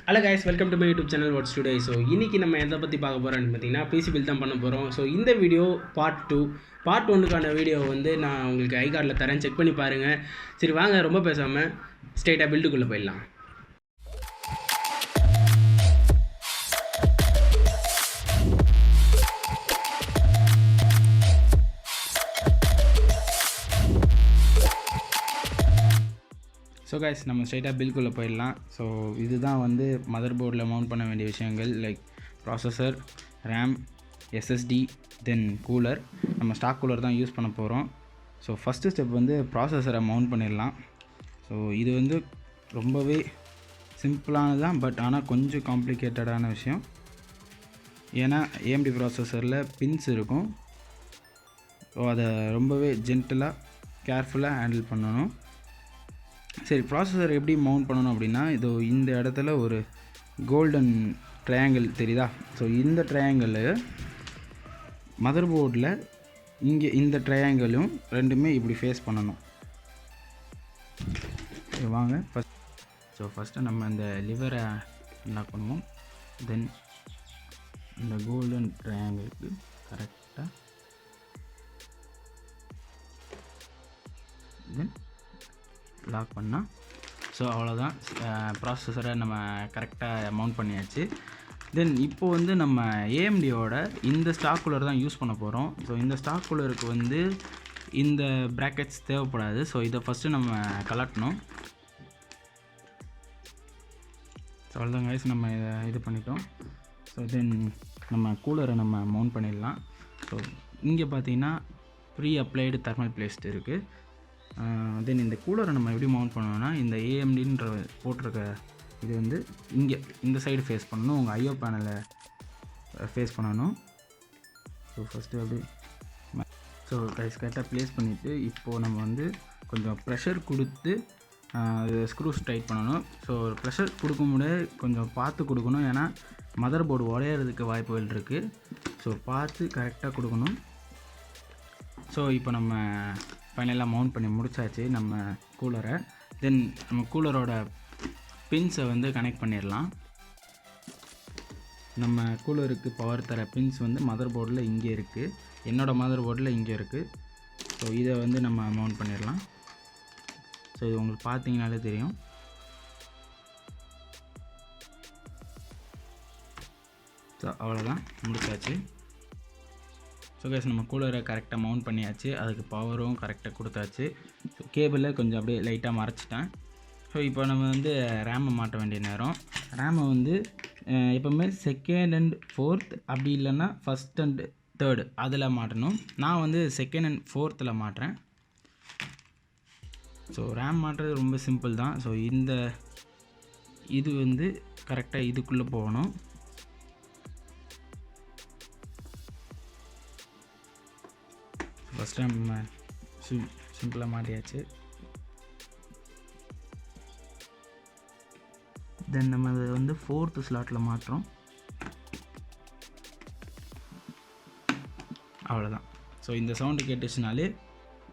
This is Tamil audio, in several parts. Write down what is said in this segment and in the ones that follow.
Hello guys, welcome to my YouTube channel what's today. So இன்றைக்கி நம்ம எதை பற்றி பார்க்க போகிறோம்னு பார்த்தீங்கன்னா பிசி பில் தான் பண்ண போகிறோம். ஸோ இந்த வீடியோ பார்ட் 1க்கான வீடியோ வந்து நான் உங்களுக்கு ஐ கார்டில் தரேன், செக் பண்ணி பாருங்கள். சரி வாங்க, ரொம்ப பேசாமல் ஸ்ட்ரெயிட்டாக பில்டுக்குள்ளே போயிடலாம். ஸோ கைஸ், நம்ம ஸ்ட்ரைட்டாக பில்குள்ளே போயிடலாம். ஸோ இதுதான் வந்து மதர் போர்டில் மவுண்ட் பண்ண வேண்டிய விஷயங்கள், லைக் ப்ராசஸர், ரேம், எஸ்எஸ்டி, தென் கூலர். நம்ம ஸ்டாக் கூலர் தான் யூஸ் பண்ண போகிறோம். ஸோ ஃபஸ்ட்டு ஸ்டெப் வந்து ப்ராசஸரை மவுண்ட் பண்ணிடலாம். ஸோ இது வந்து ரொம்பவே சிம்பிளானது தான், பட் ஆனால் கொஞ்சம் காம்ப்ளிகேட்டடான விஷயம். ஏன்னா ஏஎம்டி ப்ராசஸரில் பின்ஸ் இருக்கும். ஸோ அதை ரொம்பவே ஜென்டலாக கேர்ஃபுல்லாக ஹேண்டில் பண்ணணும். சரி, ப்ராசஸர் எப்படி மவுண்ட் பண்ணணும் அப்படின்னா, இதோ இந்த இடத்துல ஒரு கோல்டன் ட்ரையாங்கிள் தெரியுதா? ஸோ இந்த ட்ரையாங்கிள் மதர் போர்டில் இங்கே இந்த ட்ரையாங்கிளும் ரெண்டுமே இப்படி ஃபேஸ் பண்ணணும். வாங்க ஃபஸ்ட்டு நம்ம இந்த லிவரை அன்லாக் பண்ணுவோம். தென் இந்த கோல்டன் ட்ரையாங்கிளுக்கு கரெக்டாக தென் லாக் பண்ணால், ஸோ அவ்வளோதான். ப்ராசஸரை நம்ம கரெக்டாக மவுண்ட் பண்ணியாச்சு. தென் இப்போது வந்து நம்ம ஏஎம்டியோட இந்த ஸ்டாக் கூலர் தான் யூஸ் பண்ண போகிறோம். ஸோ இந்த ஸ்டாக் கூலருக்கு வந்து இந்த ப்ராக்கெட்ஸ் தேவைப்படாது. ஸோ இதை ஃபஸ்ட்டு நம்ம கலட்டணும். ஸோ அவ்வளோதான் கைஸ், நம்ம இது பண்ணிட்டோம். ஸோ தென் நம்ம கூலரை நம்ம மவுண்ட் பண்ணிடலாம். ஸோ இங்கே பார்த்தீங்கன்னா ப்ரீ அப்ளைடு தெர்மல் பேஸ்ட் இருக்குது. தென் இந்த கூலரை நம்ம எப்படி மவுண்ட் பண்ணணும்னா, இந்த ஏஎம்டின்ற போட்டிருக்க இது வந்து இங்கே இந்த சைடு ஃபேஸ் பண்ணணும், உங்கள் ஐஓ பேனலை ஃபேஸ் பண்ணணும். ஸோ ஃபஸ்ட்டு அப்படி கரெக்டாக ப்ளேஸ் பண்ணிவிட்டு இப்போது நம்ம வந்து கொஞ்சம் ப்ரெஷர் கொடுத்து ஸ்க்ரூஸ் டைட் பண்ணணும். ஸோ ப்ரெஷர் கொடுக்க முடியாது, கொஞ்சம் பார்த்து கொடுக்கணும். ஏன்னா மதர் போர்டு உடையிறதுக்கு வாய்ப்புகள் இருக்குது. ஸோ பார்த்து கரெக்டாக கொடுக்கணும். ஸோ இப்போ நம்ம ஃபைனலாக மவுண்ட் பண்ணி முடிச்சாச்சு நம்ம கூலரை. தென் நம்ம கூலரோட பின்ஸை வந்து கனெக்ட் பண்ணிடலாம். நம்ம கூலருக்கு பவர் தர பின்ஸ் வந்து மதர் போர்டில் இங்கே இருக்குது, என்னோடய மதர் போர்டில் இங்கே இருக்குது. ஸோ இதை வந்து நம்ம மவுண்ட் பண்ணிடலாம். ஸோ இது உங்களுக்கு பார்த்தீங்கனாலே தெரியும். ஸோ அவ்வளோதான், முடிச்சாச்சு. ஸோ கைஸ், நம்ம கூலரை கரெக்டாக மவுண்ட் பண்ணியாச்சு, அதுக்கு பவரும் கரெக்டாக கொடுத்தாச்சு. ஸோ கேபிளை கொஞ்சம் அப்படியே லைட்டாக மறைச்சிட்டேன். ஸோ இப்போ நம்ம வந்து ரேமை மாட்ட வேண்டிய நேரம். ரேமை வந்து எப்போவுமே 2nd and 4th, அப்படி இல்லைன்னா 1st and 3rd அதில் மாட்டணும். நான் வந்து 2nd and 4th மாட்டுறேன். ஸோ ரேம் மாட்டுறது ரொம்ப சிம்பிள் தான். ஸோ இது வந்து கரெக்டாக இதுக்குள்ளே போகணும். ஃபஸ்ட் டைம் சிம்பிளாக மாட்டியாச்சு. தென் நம்ம அதை வந்து 4th ஸ்லாட்டில் மாட்டுறோம். அவ்வளோதான். ஸோ இந்த சவுண்டு கேட்டுச்சுனாலே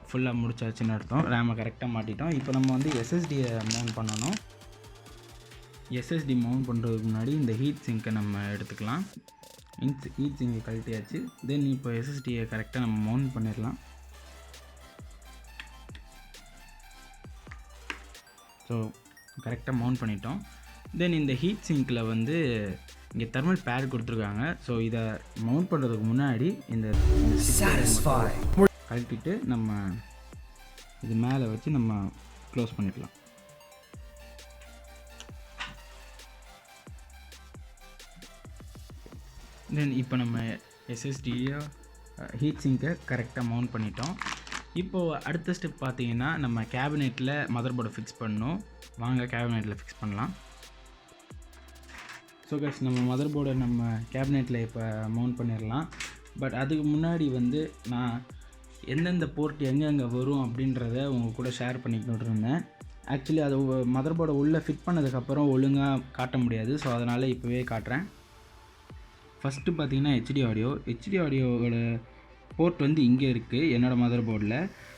ஃபுல்லாக முடிச்சாச்சுன்னு அர்த்தம். ரேமை கரெக்டாக மாட்டிட்டோம். இப்போ நம்ம வந்து எஸ்எஸ்டியை மவுண்ட் பண்ணணும். எஸ்எஸ்டி மவுண்ட் பண்ணுறதுக்கு முன்னாடி இந்த ஹீட் சிங்கை நம்ம எடுத்துக்கலாம். ஹீட் சிங்கை கழட்டியாச்சு. தென் இப்போ எஸ்எஸ்டியை கரெக்டாக நம்ம மவுண்ட் பண்ணிடலாம். ஸோ கரெக்டாக மவுண்ட் பண்ணிட்டோம். தென் இந்த ஹீட் சிங்கில் வந்து இங்கே தெர்மல் பேட் கொடுத்துருக்காங்க. ஸோ இதை மவுண்ட் பண்ணுறதுக்கு முன்னாடி இந்த கழட்டிட்டு நம்ம இது மேலே வச்சு நம்ம க்ளோஸ் பண்ணிடலாம். தென் இப்போ நம்ம எஸ்எஸ்டியை ஹீட் சிங்கை கரெக்டாக மவுண்ட் பண்ணிட்டோம். இப்போது அடுத்த ஸ்டெப் பார்த்தீங்கன்னா, நம்ம கேபினெட்டில் மதர் போர்டை ஃபிக்ஸ் பண்ணணும். வாங்க கேபினெட்டில் ஃபிக்ஸ் பண்ணலாம். ஸோ கைஸ், நம்ம மதர் போர்டை நம்ம கேபினெட்டில் இப்போ மவுண்ட் பண்ணிடலாம். பட் அதுக்கு முன்னாடி வந்து நான் எந்தெந்த போர்ட் எங்கெங்கே வரும் அப்படின்றத உங்கள் கூட ஷேர் பண்ணிக்கிட்டு இருந்தேன். ஆக்சுவலி அது மதர் போர்டை உள்ளே ஃபிட் பண்ணதுக்கப்புறம் ஒழுங்காக காட்ட முடியாது. ஸோ அதனால் இப்போவே காட்டுறேன். ஃபஸ்ட்டு பார்த்தீங்கன்னா ஹெச்டி ஆடியோவோட போர்ட் வந்து இங்கே இருக்குது என்னோடய மதர் போர்டில்.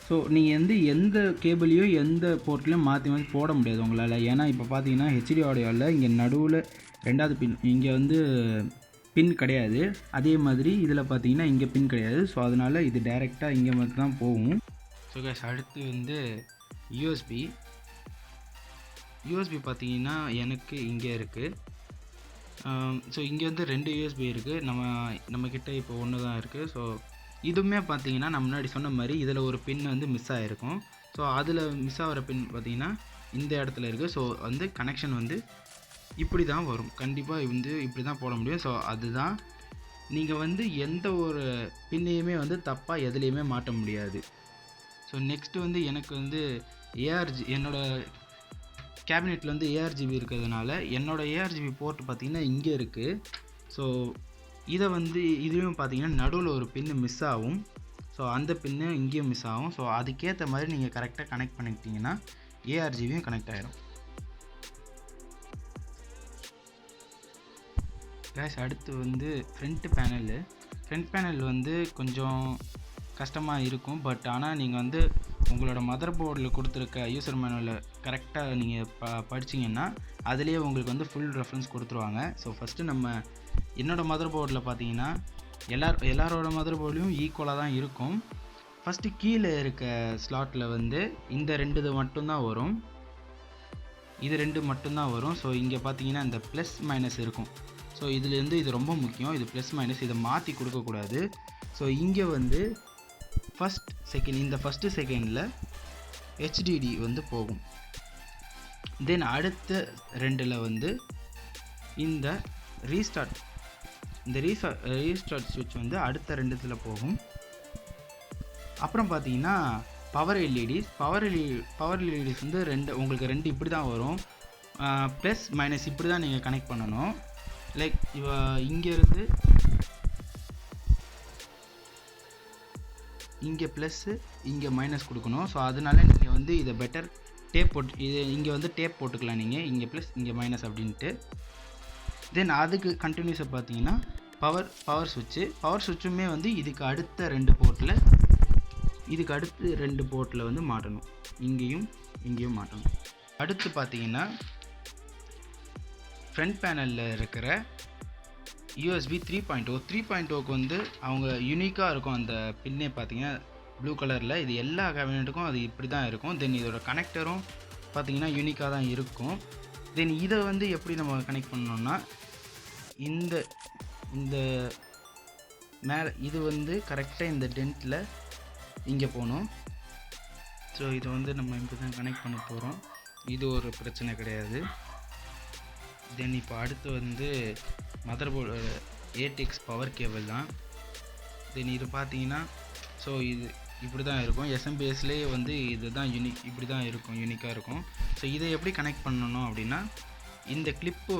ஸோ நீங்கள் எந்த கேபிளையும் எந்த போர்ட்லையும் மாற்றி மாற்றி போட முடியாது உங்களால். ஏன்னா இப்போ பார்த்தீங்கன்னா ஹெச்டி ஆடியோவில் இங்கே நடுவில் 2வது பின் இங்கே பின் கிடையாது. அதே மாதிரி இதில் பார்த்தீங்கன்னா இங்கே பின் கிடையாது. ஸோ அதனால் இது டைரெக்டாக இங்கே மட்டும் தான் போகும். ஸோ கைஸ் அடுத்து யூஎஸ்பி பார்த்தீங்கன்னா எனக்கு இங்கே இருக்குது. ஸோ இங்கே 2 யூஎஸ்பி இருக்குது. நம்மக்கிட்ட இப்போ ஒன்று தான் இருக்குது. ஸோ இதுவுமே பார்த்தீங்கன்னா நான் முன்னாடி சொன்ன மாதிரி இதில் ஒரு பின் மிஸ் ஆகிருக்கும். ஸோ அதில் மிஸ் ஆகிற பின் பார்த்தீங்கன்னா இந்த இடத்துல இருக்குது. ஸோ கனெக்ஷன் இப்படி தான் வரும். கண்டிப்பாக இப்படி தான் போட முடியும். ஸோ அதுதான் நீங்கள் எந்த ஒரு பின்னையுமே தப்பாக எதுலேயுமே மாட்ட முடியாது. ஸோ நெக்ஸ்ட்டு எனக்கு ஏஆர்ஜி என்னோடய கேபினெட்டில் ஏஆர்ஜிபி இருக்கிறதுனால என்னோடய ஏஆர்ஜிபி போர்ட் பார்த்திங்கன்னா இங்கே இருக்குது. ஸோ இதை இதுலேயும் பார்த்தீங்கன்னா நடுவில் ஒரு பின்னு மிஸ் ஆகும். ஸோ அந்த பின்னு இங்கேயும் மிஸ் ஆகும். ஸோ அதுக்கேற்ற மாதிரி நீங்கள் கரெக்டாக கனெக்ட் பண்ணிக்கிட்டிங்கன்னா ஏஆர்ஜிபியும் கனெக்ட் ஆகிடும். கேஷ் அடுத்து ஃப்ரண்ட் பேனல் கொஞ்சம் கஷ்டமாக இருக்கும். பட் ஆனால் நீங்கள் உங்களோட மதர் போர்டில் கொடுத்துருக்க யூசர் மேனுவலில் கரெக்டாக நீங்கள் படிச்சிங்கன்னா அதுலேயே உங்களுக்கு ஃபுல் ரெஃபரன்ஸ் கொடுத்துருவாங்க. ஸோ ஃபஸ்ட்டு என்னோடய மதர் போர்டில் பார்த்தீங்கன்னா எல்லாரோட மதர் போர்ட்லேயும் ஈக்குவலாக தான் இருக்கும். ஃபஸ்ட்டு கீழே இருக்க ஸ்லாட்டில் இந்த 2 இது மட்டும்தான் வரும். இது 2 மட்டும்தான் வரும். ஸோ இங்கே பார்த்தீங்கன்னா இந்த ப்ளஸ் மைனஸ் இருக்கும். ஸோ இதுலேருந்து இது ரொம்ப முக்கியம். இது ப்ளஸ் மைனஸ் இதை மாற்றி கொடுக்கக்கூடாது. ஸோ இங்கே ஃபஸ்ட்டு செகண்டில் ஹெச்டிடி போகும். தென் அடுத்த 2ல் இந்த ரீஸ்டார்ட் ஸ்விட்ச் அடுத்த 2த்துல போகும். அப்புறம் பார்த்தீங்கன்னா பவர் எல்இடிஸ் 2 உங்களுக்கு 2 இப்படி தான் வரும். ப்ளஸ் மைனஸ் இப்படி தான் நீங்கள் கனெக்ட் பண்ணணும். லைக் இங்கேருந்து இங்கே ப்ளஸ்ஸு இங்கே மைனஸ் கொடுக்கணும். ஸோ அதனால நீங்கள் இதை பெட்டர் டேப் போட்டு இங்கே டேப் போட்டுக்கலாம். நீங்கள் இங்கே ப்ளஸ் இங்கே மைனஸ் அப்படின்ட்டு. தென் அதுக்கு கண்டினியூஸாக பார்த்தீங்கன்னா பவர் சுவிட்சுமே இதுக்கு அடுத்த 2 போர்ட்டில் மாட்டணும். இங்கேயும் மாட்டணும். அடுத்து பார்த்தீங்கன்னா ஃப்ரண்ட் பேனலில் இருக்கிற யூஎஸ்பி 3.0க்கு அவங்க யூனிக்காக இருக்கும். அந்த பின்னே பார்த்தீங்கன்னா ப்ளூ கலரில் இது எல்லா கேபினெட்டுக்கும் அது இப்படி தான் இருக்கும். தென் இதோட கனெக்டரும் பார்த்தீங்கன்னா யூனிக்காக தான் இருக்கும். தென் இதை எப்படி நம்ம கனெக்ட் பண்ணோம்னா இந்த மேலே இது கரெக்டாக இந்த டென்ட்டில் இங்கே போகணும். ஸோ இது நம்ம இப்படி தான் கனெக்ட் பண்ண போகிறோம். இது ஒரு பிரச்சனை கிடையாது. தென் இப்போ அடுத்து mother board ATX power cable தான். தென் இது பார்த்தீங்கன்னா ஸோ இது இப்படி தான் இருக்கும். எஸ்எம்பிஎஸ்லேயே இது தான் இப்படி தான் இருக்கும், யூனிக்காக இருக்கும். ஸோ இதை எப்படி கனெக்ட் பண்ணணும் அப்படின்னா இந்த கிளிப்பு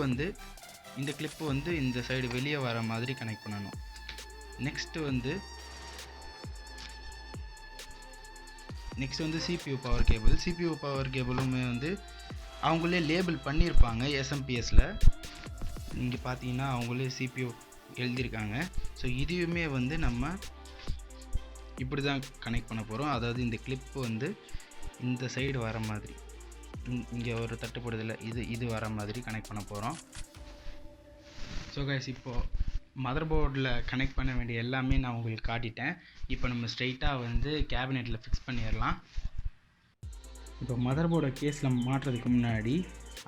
இந்த சைடு வெளியே வர மாதிரி கனெக்ட் பண்ணணும். நெக்ஸ்ட்டு சிபியூ பவர் கேபிளுமே அவங்களே லேபிள் பண்ணியிருப்பாங்க எஸ்எம்பிஎஸில். நீங்கள் பார்த்தீங்கன்னா அவங்களே சிபியூ எழுதியிருக்காங்க. ஸோ இதுவுமே நம்ம இப்படி தான் கனெக்ட் பண்ண போகிறோம். அதாவது இந்த கிளிப்பு இந்த சைடு வர மாதிரி இங்கே ஒரு தட்டுப்படுதில்லை, இது வர மாதிரி கனெக்ட் பண்ண போகிறோம். ஸோ கைஸ் இப்போது மதர் போர்டில் கனெக்ட் பண்ண வேண்டிய எல்லாமே நான் உங்களுக்கு காட்டிட்டேன். இப்போ நம்ம ஸ்ட்ரைட்டாக கேபினெட்டில் ஃபிக்ஸ் பண்ணிடலாம். இப்போ மதர் போர்டை கேஸில் மாட்டுறதுக்கு முன்னாடி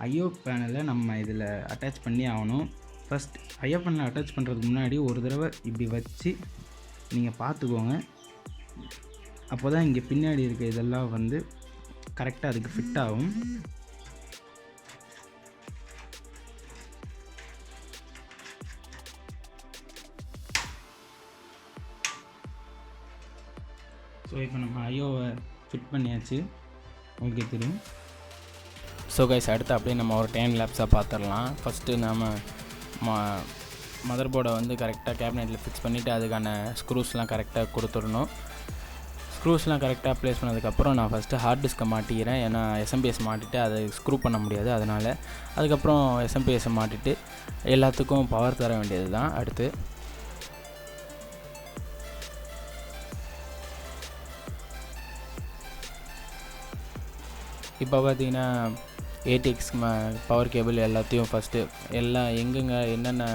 ஐஓ பேனலை நம்ம இதில் அட்டாச் பண்ணி ஆகணும். ஃபஸ்ட் ஐஓ பேனலை அட்டாச் பண்ணுறதுக்கு முன்னாடி ஒரு தடவை இப்படி வச்சு நீங்கள் பார்த்துக்கோங்க. அப்போ தான் இங்கே பின்னாடி இருக்க இதெல்லாம் கரெக்டாக அதுக்கு ஃபிட் ஆகும். ஸோ இப்போ நம்ம ஐஓவை ஃபிட் பண்ணியாச்சு, ஓகே தெரியும். ஸோ கைஸ் அடுத்து அப்படியே நம்ம ஒரு டைம் லேப்ஸாக பார்த்துடலாம். ஃபஸ்ட்டு நம்ம மதர் போர்டை கரெக்டாக கேபினெட்டில் ஃபிக்ஸ் பண்ணிவிட்டு அதுக்கான ஸ்க்ரூஸ்லாம் கரெக்டாக கொடுத்துடணும். ஸ்க்ரூஸ்லாம் கரெக்டாக ப்ளேஸ் பண்ணதுக்கப்புறம் நான் ஃபஸ்ட்டு ஹார்ட் டிஸ்க்கை மாட்டிக்கிறேன். ஏன்னா எஸ்எம்பிஎஸ் மாட்டிட்டு அதை ஸ்க்ரூ பண்ண முடியாது, அதனால். அதுக்கப்புறம் எஸ்எம்பிஎஸை மாட்டிட்டு எல்லாத்துக்கும் பவர் தர வேண்டியது தான். அடுத்து இப்போ பார்த்தீங்கன்னா ஏடிஎக்ஸ் பவர் கேபிள் எல்லாத்தையும் ஃபஸ்ட்டு எல்லாம் எங்கெங்கே என்னென்ன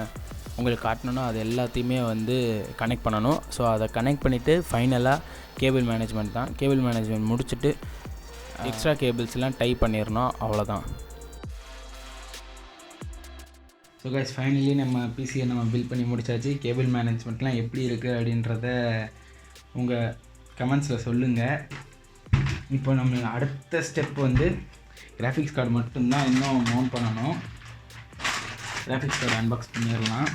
உங்களுக்கு காட்டணும்னோ அது எல்லாத்தையுமே வந்து கனெக்ட் பண்ணணும். ஸோ அதை கனெக்ட் பண்ணிவிட்டு ஃபைனலாக கேபிள் மேனேஜ்மெண்ட் தான். கேபிள் மேனேஜ்மெண்ட் முடிச்சுட்டு எக்ஸ்ட்ரா கேபிள்ஸ்லாம் டைப் பண்ணிடணும், அவ்வளோதான். ஸோ கைஸ் ஃபைனலி நம்ம பிசியை நம்ம பில்ட் பண்ணி முடிச்சாச்சு. கேபிள் மேனேஜ்மெண்ட்லாம் எப்படி இருக்குது அப்படின்றத உங்கள் கமெண்ட்ஸில் சொல்லுங்கள். இப்போ நம்ம அடுத்த ஸ்டெப் வந்து கிராஃபிக்ஸ் கார்டு மட்டும்தான் இன்னும் மவுண்ட் பண்ணணும். கிராஃபிக்ஸ் கார்டு அன்பாக்ஸ் பண்ணிடலாம்.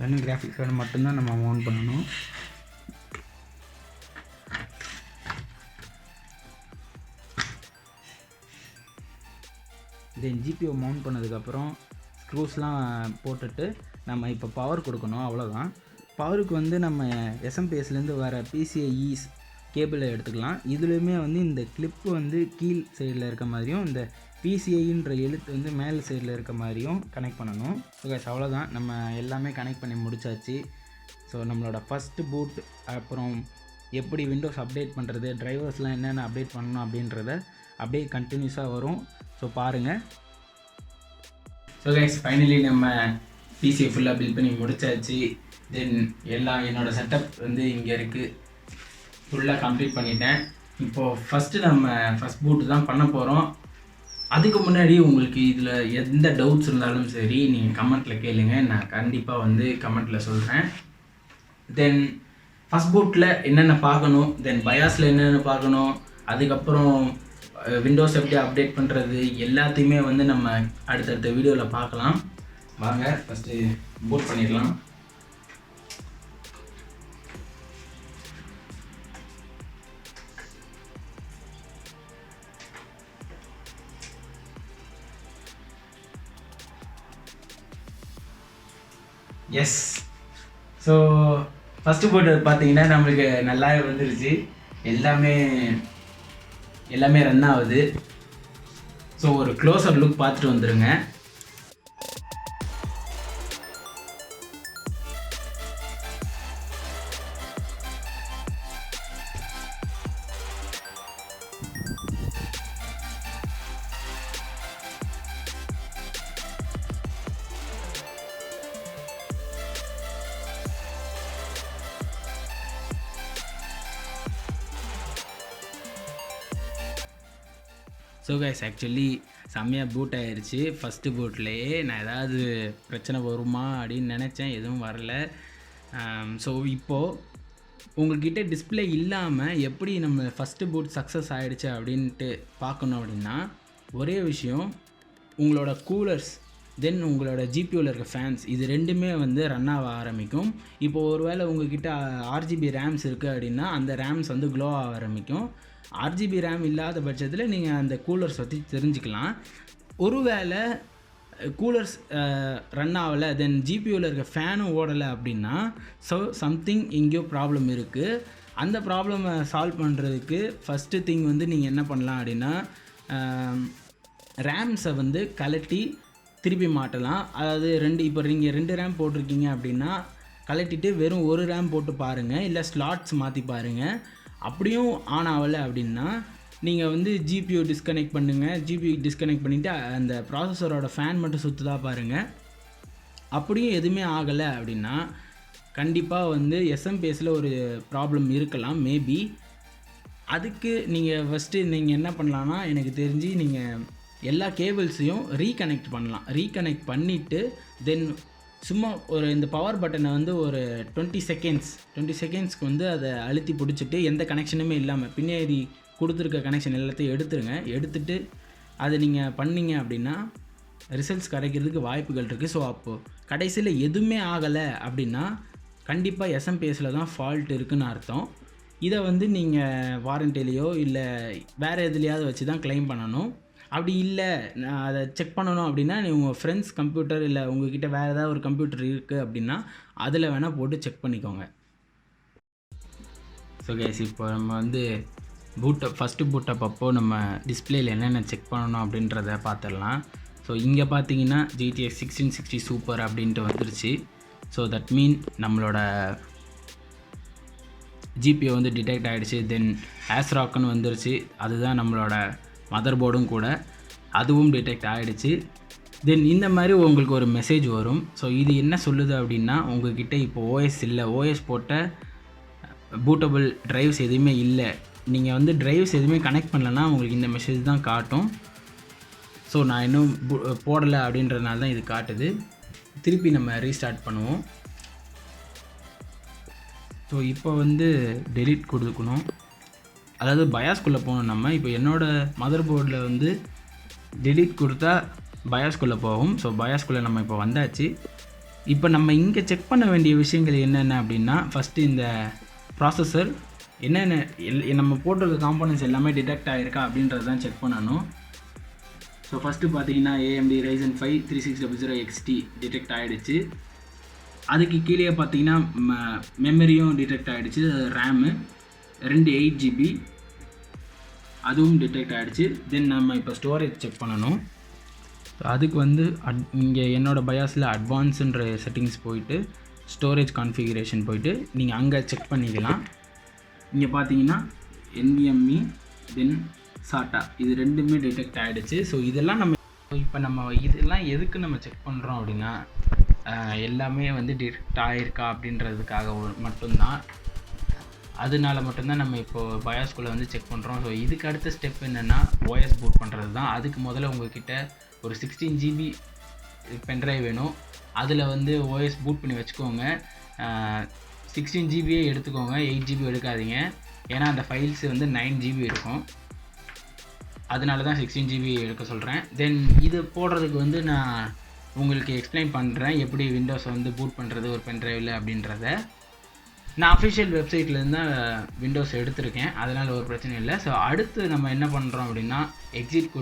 இன்னும் கிராஃபிக்ஸ் கார்டு மட்டும்தான் நம்ம மவுண்ட் பண்ணணும். தென் ஜிபிஓ மவுண்ட் பண்ணதுக்கப்புறம் ஸ்க்ரூஸ்லாம் போட்டுட்டு நம்ம இப்போ பவர் கொடுக்கணும், அவ்வளோதான். பவருக்கு வந்து நம்ம எஸ்எம்பிஎஸ்லேருந்து வர பிசிஐஇ கேபிளை எடுத்துக்கலாம். இதுலேயுமே வந்து இந்த கிளிப்பு வந்து கீழ் சைடில் இருக்க மாதிரியும் இந்த பிசிஐன்ற எழுத்து வந்து மேல் சைடில் இருக்க மாதிரியும் கனெக்ட் பண்ணணும். ஸோ கைஸ் அவ்வளோதான், நம்ம எல்லாமே கனெக்ட் பண்ணி முடிச்சாச்சு. ஸோ நம்மளோட ஃபஸ்ட்டு பூட், அப்புறம் எப்படி விண்டோஸ் அப்டேட் பண்ணுறது, ட்ரைவர்ஸ்லாம் என்னென்ன அப்டேட் பண்ணணும் அப்படின்றத அப்படியே கண்டினியூஸாக வரும். ஸோ பாருங்கள். ஸோ கைஸ் ஃபைனலி நம்ம பிசியை ஃபுல்லாக பில்ட் பண்ணி முடிச்சாச்சு. தென் எல்லாம் என்னோடய செட்டப் வந்து இங்கே இருக்குது, ஃபுல்லாக கம்ப்ளீட் பண்ணிட்டேன். இப்போது ஃபஸ்ட்டு நம்ம ஃபஸ்ட் பூட்டு தான் பண்ண போகிறோம். அதுக்கு முன்னாடி உங்களுக்கு இதில் எந்த டவுட்ஸ் இருந்தாலும் சரி நீங்கள் கமெண்ட்டில் கேளுங்க, நான் கண்டிப்பாக வந்து கமெண்ட்டில் சொல்கிறேன். தென் ஃபஸ்ட் பூட்டில் என்னென்ன பார்க்கணும், தென் பயாஸில் என்னென்ன பார்க்கணும், அதுக்கப்புறம் விண்டோஸ் எப்படி அப்டேட் பண்ணுறது எல்லாத்தையுமே வந்து நம்ம அடுத்தடுத்த வீடியோவில் பார்க்கலாம். வாங்க ஃபஸ்ட்டு பூட் பண்ணிடலாம். எஸ், ஸோ ஃபஸ்ட்டு போட்டு பார்த்தீங்கன்னா நம்மளுக்கு நல்லாவே வந்துருச்சு. எல்லாமே ரன் ஆகுது. ஸோ ஒரு க்ளோஸர் லுக் பார்த்துட்டு வந்துடுங்க. ஸோ கைஸ் ஆக்சுவலி செம்மையாக பூட் ஆகிடுச்சு. ஃபஸ்ட்டு பூட்லேயே நான் ஏதாவது பிரச்சனை வருமா அப்படின்னு நினச்சேன், எதுவும் வரல. ஸோ இப்போது உங்கள்கிட்ட டிஸ்பிளே இல்லாமல் எப்படி நம்ம ஃபஸ்ட்டு பூட் சக்ஸஸ் ஆகிடுச்சு அப்படின்ட்டு பார்க்கணும் அப்படின்னா, ஒரே விஷயம், உங்களோட கூலர்ஸ் தென் உங்களோட ஜிபியூவில் இருக்க ஃபேன்ஸ் இது ரெண்டுமே வந்து ரன் ஆக ஆரம்பிக்கும். இப்போது ஒருவேளை உங்கள்கிட்ட RGB ரேம்ஸ் இருக்குது அப்படின்னா அந்த ரேம்ஸ் வந்து க்ளோ ஆக ஆரம்பிக்கும். RGB ரேம் இல்லாத பட்சத்தில் நீங்கள் அந்த கூலர்ஸ் பற்றி தெரிஞ்சுக்கலாம். ஒருவேளை கூலர்ஸ் ரன் ஆகலை தென் ஜிபியூவில் இருக்க ஃபேனும் ஓடலை அப்படின்னா சம்திங் எங்கேயோ ப்ராப்ளம் இருக்குது. அந்த ப்ராப்ளமை சால்வ் பண்ணுறதுக்கு ஃபஸ்ட்டு திங் வந்து நீங்கள் என்ன பண்ணலாம் அப்படின்னா, ரேம்ஸை வந்து கலட்டி திருப்பி மாட்டலாம். அதாவது இப்போ நீங்கள் 2 ரேம் போட்டிருக்கீங்க அப்படின்னா கலட்டிட்டு வெறும் ஒரு ரேம் போட்டு பாருங்கள், இல்லை ஸ்லாட்ஸ் மாற்றி பாருங்கள். அப்படியும் ஆன் ஆகலை அப்படின்னா நீங்கள் வந்து ஜிபியூ டிஸ்கனெக்ட் பண்ணுங்கள். ஜிபியூ டிஸ்கனெக்ட் பண்ணிவிட்டு அந்த ப்ராசஸரோட ஃபேன் மட்டும் சுற்றுதா பாருங்கள். அப்படியும் எதுவுமே ஆகலை அப்படின்னா கண்டிப்பாக வந்து எஸ்எம்பிஎஸில் ஒரு ப்ராப்ளம் இருக்கலாம் மேபி. அதுக்கு நீங்கள் ஃபஸ்ட்டு நீங்கள் என்ன பண்ணலான்னா, எனக்கு தெரிஞ்சு நீங்கள் எல்லா கேபிள்ஸையும் ரீகனெக்ட் பண்ணலாம். ரீகனெக்ட் பண்ணிவிட்டு தென் சும்மா இந்த பவர் பட்டனை வந்து ஒரு 20 செகண்ட்ஸ்க்கு வந்து அதை அழுத்தி பிடிச்சிட்டு எந்த கனெக்ஷனுமே இல்லாமல் பின்னாடி கொடுத்துருக்க கனெக்ஷன் எல்லாத்தையும் எடுத்துட்டு அதை நீங்கள் பண்ணிங்க அப்படின்னா ரிசல்ட்ஸ் கிடைக்கிறதுக்கு வாய்ப்புகள் இருக்குது. ஸோ அப்போது கடைசியில் எதுவுமே ஆகலை அப்படின்னா கண்டிப்பாக எஸ்எம்பிஎஸில் தான் ஃபால்ட் இருக்குதுன்னு அர்த்தம். இதை வந்து நீங்கள் வாரண்டிலேயோ இல்லை வேறு எதுலையாவது வச்சு தான் க்ளைம் பண்ணணும். அப்படி இல்லை நான் அதை செக் பண்ணணும் அப்படின்னா உங்கள் ஃப்ரெண்ட்ஸ் கம்ப்யூட்டர் இல்லை உங்கள்கிட்ட வேறு ஏதாவது ஒரு கம்ப்யூட்டர் இருக்குது அப்படின்னா அதில் வேணால் போட்டு செக் பண்ணிக்கோங்க. ஸோ கைஸ் இப்போ நம்ம வந்து ஃபஸ்ட்டு பூட்டப் அப்போது நம்ம டிஸ்பிளேயில் என்னென்ன செக் பண்ணணும் அப்படின்றத பார்த்துடலாம். ஸோ இங்கே பார்த்தீங்கன்னா GTX 1660 சூப்பர் அப்படின்ட்டு வந்துருச்சு. ஸோ தட் மீன் நம்மளோட ஜிபிஓ வந்து டிடெக்ட் ஆகிடுச்சு. தென் ஆஸ்ராக்னு வந்துருச்சு, அதுதான் நம்மளோட மதர் போர்டும் கூட, அதுவும் டிடெக்ட் ஆகிடுச்சு. தென் இந்த மாதிரி உங்களுக்கு ஒரு மெசேஜ் வரும். ஸோ இது என்ன சொல்லுது அப்படின்னா, உங்கள்கிட்ட இப்போ ஓஎஸ் இல்லை, ஓஎஸ் போட்ட பூட்டபிள் ட்ரைவ்ஸ் எதுவுமே இல்லை, நீங்கள் வந்து ட்ரைவ்ஸ் எதுவுமே கனெக்ட் பண்ணலன்னா உங்களுக்கு இந்த மெசேஜ் தான் காட்டும். ஸோ நான் இன்னும் போடலை அப்படின்றதுனால தான் இது காட்டுது. திருப்பி நம்ம ரீஸ்டார்ட் பண்ணுவோம். ஸோ இப்போ வந்து டெலீட் கொடுக்கணும், அதாவது பயாஸ்குள்ளே போகணும் நம்ம. இப்போ என்னோடய மதர் போர்டில் வந்து டெலீட் கொடுத்தா பயாஸ்குள்ளே போகும். ஸோ பயாஸ்குள்ளே நம்ம இப்போ வந்தாச்சு. இப்போ நம்ம இங்கே செக் பண்ண வேண்டிய விஷயங்கள் என்னென்ன அப்படின்னா, ஃபஸ்ட்டு இந்த ப்ராசஸர் என்னென்ன நம்ம போட்டிருக்க காம்போனன்ட்ஸ் எல்லாமே டிடெக்ட் ஆகிருக்கா அப்படின்றது தான் செக் பண்ணணும். ஸோ ஃபஸ்ட்டு பார்த்தீங்கன்னா AMD Ryzen 5 3600XT டிடெக்ட் ஆகிடுச்சு. அதுக்கு கீழே பார்த்தீங்கன்னா மெமரியும் டிடெக்ட் ஆகிடுச்சு, ரேமு 2 8GB அதுவும் டிடெக்ட் ஆகிடுச்சு. தென் நம்ம இப்போ ஸ்டோரேஜ் செக் பண்ணணும். அதுக்கு வந்து இங்கே என்னோடய பயாஸில் அட்வான்ஸுன்ற செட்டிங்ஸ் போயிட்டு ஸ்டோரேஜ் கான்ஃபிகரேஷன் போயிட்டு நீங்கள் அங்கே செக் பண்ணிக்கலாம். இங்கே பார்த்தீங்கன்னா NVMe தென் SATA இது ரெண்டுமே டிடெக்ட் ஆகிடுச்சு. ஸோ இதெல்லாம் நம்ம இதெல்லாம் எதுக்கு நம்ம செக் பண்ணுறோம் அப்படின்னா, எல்லாமே வந்து டிடெக்ட் ஆகிருக்கா அப்படின்றதுக்காக மட்டும்தான், அதனால மட்டும்தான் நம்ம இப்போது பயாஸ்குள்ளே வந்து செக் பண்ணுறோம். ஸோ இதுக்கு அடுத்த ஸ்டெப் என்னென்னா ஓஎஸ் பூட் பண்ணுறது தான். அதுக்கு முதல்ல உங்கள்கிட்ட ஒரு 16GB பென்ட்ரைவ் வேணும். அதில் வந்து ஓஎஸ் பூட் பண்ணி வச்சுக்கோங்க. 16GB எடுத்துக்கோங்க, 8GB எடுக்காதீங்க. ஏன்னா அந்த ஃபைல்ஸ் வந்து 9GB இருக்கும், அதனால தான் 16GB எடுக்க சொல்கிறேன். தென் இது போடுறதுக்கு வந்து நான் உங்களுக்கு எக்ஸ்பிளைன் பண்ணுறேன் எப்படி விண்டோஸை வந்து பூட் பண்ணுறது ஒரு பென்ட்ரைவில் அப்படின்றத. நான் அஃபிஷியல் வெப்சைட்லேருந்து தான் விண்டோஸ் எடுத்திருக்கேன், அதனால் ஒரு பிரச்சனை இல்லை. ஸோ அடுத்து நம்ம என்ன பண்ணுறோம் அப்படின்னா, எக்ஸிட்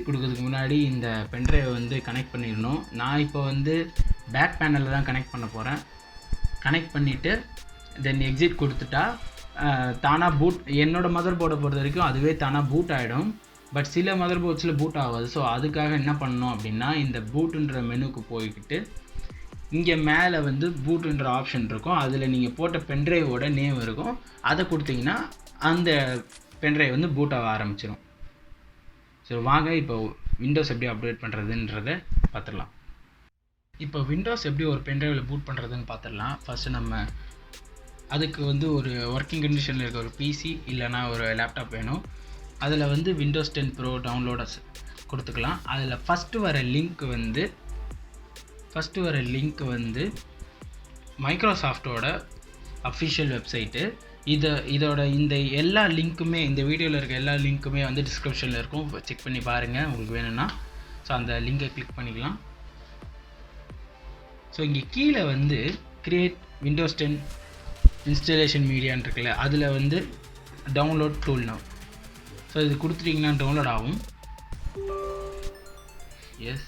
கொடுக்கறதுக்கு முன்னாடி இந்த பென்ட்ரைவை வந்து கனெக்ட் பண்ணிடணும். நான் இப்போ வந்து பேக் பேனலில் தான் கனெக்ட் பண்ண போகிறேன். கனெக்ட் பண்ணிவிட்டு தென் எக்ஸிட் கொடுத்துட்டா தானாக பூட், என்னோடய மதர் போர்டை பொறுத்த வரைக்கும் அதுவே தானாக பூட் ஆகிடும். பட் சில மதர் போர்ட்ஸில் பூட் ஆகாது. ஸோ அதுக்காக என்ன பண்ணணும் அப்படின்னா, இந்த பூட்டுன்ற மெனுக்கு போய்கிட்டு இங்கே மேலே வந்து பூட்டுன்ற ஆப்ஷன் இருக்கும், அதில் நீங்கள் போட்ட பென்ட்ரைவோட நேம் இருக்கும், அதை கொடுத்தீங்கன்னா அந்த பென்ட்ரைவ் வந்து பூட் ஆக ஆரம்பிச்சிடும். ஸோ வாங்க இப்போ விண்டோஸ் எப்படி அப்டேட் பண்ணுறதுன்றதை பார்த்துடலாம். இப்போ விண்டோஸ் எப்படி ஒரு பென்ட்ரைவில் பூட் பண்ணுறதுன்னு பார்த்துடலாம். ஃபஸ்ட்டு நம்ம அதுக்கு வந்து ஒரு ஒர்க்கிங் கண்டிஷனில் இருக்க ஒரு பிசி இல்லைனா ஒரு லேப்டாப் வேணும். அதில் வந்து விண்டோஸ் 10 ப்ரோ டவுன்லோடர்ஸ் கொடுத்துக்கலாம். அதில் ஃபஸ்ட்டு வர லிங்க் வந்து மைக்ரோசாஃப்டோட அஃபிஷியல் வெப்சைட்டு. இதோட இந்த எல்லா லிங்க்குமே, இந்த வீடியோவில் இருக்க எல்லா லிங்க்குமே வந்து டிஸ்கிரிப்ஷனில் இருக்கும், செக் பண்ணி பாருங்கள் உங்களுக்கு வேணும்னா. ஸோ அந்த லிங்கை கிளிக் பண்ணிக்கலாம். ஸோ இங்கே கீழே வந்து கிரியேட் விண்டோஸ் 10 இன்ஸ்டலேஷன் மீடியான்னு இருக்குல்ல, அதில் வந்து டவுன்லோட் டூல் நவ். ஸோ இது கொடுத்துட்டிங்கன்னா டவுன்லோட் ஆகும். எஸ்,